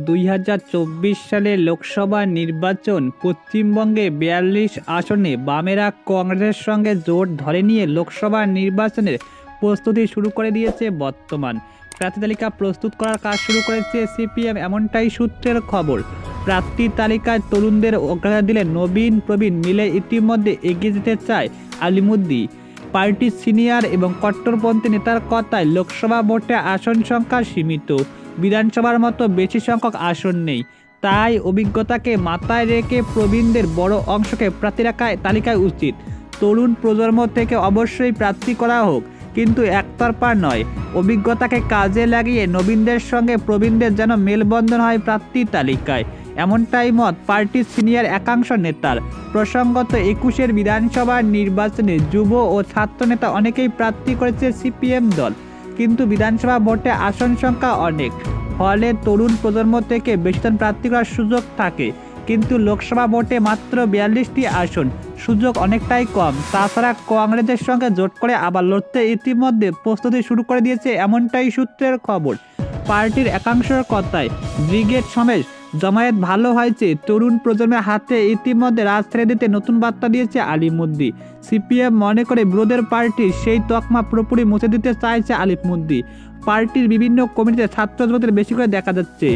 2024 সালের লোকসভা নির্বাচন পশ্চিমবঙ্গে 42 আসনে বামেরা কংগ্রেসের সঙ্গে জোট ধরে নিয়ে লোকসভা নির্বাচনের প্রস্তুতি শুরু করে দিয়েছে। বর্তমান প্রার্থী তালিকা প্রস্তুত করার কাজ শুরু করেছে সিপিএম, এমনটাই সূত্রের খবর। প্রার্থী তালিকায় তরুণদের অগ্রাধিকার দিলে নবীন প্রবীণ মিলে ইতিমধ্যে এগিয়ে যেতে চায় আলিমুদ্দিন। পার্টির সিনিয়র এবং কট্টরপন্থী নেতার কথায় লোকসভা ভোটে আসন সংখ্যা সীমিত, বিধানসভার মতো বেশি সংখ্যক আসন নেই। তাই অভিজ্ঞতাকে মাথায় রেখে প্রবীণদের বড় অংশকে প্রার্থী তালিকায় উচিত। তরুণ প্রজন্ম থেকে অবশ্যই প্রার্থী করা হোক, কিন্তু একতরফা নয়। অভিজ্ঞতাকে কাজে লাগিয়ে নবীনদের সঙ্গে প্রবীণদের যেন মেলবন্ধন হয় প্রার্থী তালিকায়, এমনটাই মত পার্টির সিনিয়র একাংশ নেতার। প্রসঙ্গত 21-এর বিধানসভা নির্বাচনে যুব ও ছাত্র নেতা অনেকেই প্রার্থী করেছে সিপিএম দল, কিন্তু বিধানসভা ভোটে আসন সংখ্যা অনেক, ফলে তরুণ প্রজন্ম থেকে বেশিজন প্রার্থী করার সুযোগ থাকে। কিন্তু লোকসভা ভোটে মাত্র 42টি আসন, সুযোগ অনেকটাই কম। তাছাড়া কংগ্রেসের সঙ্গে জোট করে আবার লড়তে ইতিমধ্যে প্রস্তুতি শুরু করে দিয়েছে, এমনটাই সূত্রের খবর। পার্টির একাংশের কথায় ব্রিগেড সমেত জমায়েত ভালো হয়েছে। তরুণ প্রজন্মের হাতে ইতিমধ্যে রাজ ছেড়ে দিতে নতুন বার্তা দিয়েছে আলিমুদ্দিন। সিপিএম মনে করে বিরোধের পার্টির সেই তকমা পুরোপুরি মুছে দিতে চাইছে আলিমুদ্দিন। পার্টির বিভিন্ন কমিটিতে ছাত্র যুবকদের বেশি করে দেখা যাচ্ছে।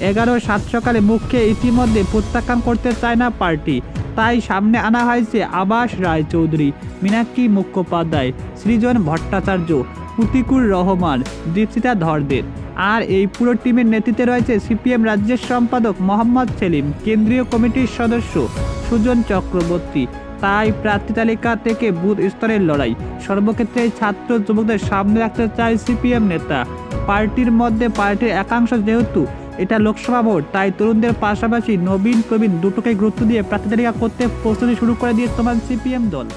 11-7 সকালে মুখে ইতিমধ্যে প্রত্যাখ্যান করতে চায় না পার্টি, তাই সামনে আনা হয়েছে আবাস রায়চৌধুরী, মীনাক্ষী মুখোপাধ্যায়, সৃজন ভট্টাচার্য, পুতিকুর রহমান, দীপশিতা ধরদের। আর এই পুরো টিমের নেতৃত্বে রয়েছে সিপিএম রাজ্যের সম্পাদক মোহাম্মদ সেলিম, কেন্দ্রীয় কমিটির সদস্য সুজন চক্রবর্তী। তাই প্রার্থী তালিকা থেকে বুথ স্তরের লড়াই সর্বক্ষেত্রে ছাত্র যুবকদের সামনে রাখতে চায় সিপিএম নেতা। পার্টির মধ্যে পার্টির একাংশ যেহেতু এটা লোকসভা ভোট, তাই তরুণদের পাশাপাশি নবীন প্রবীণ দুটোকে গুরুত্ব দিয়ে প্রার্থী তালিকা করতে প্রস্তুতি শুরু করে দিয়েছে সিপিএম দল।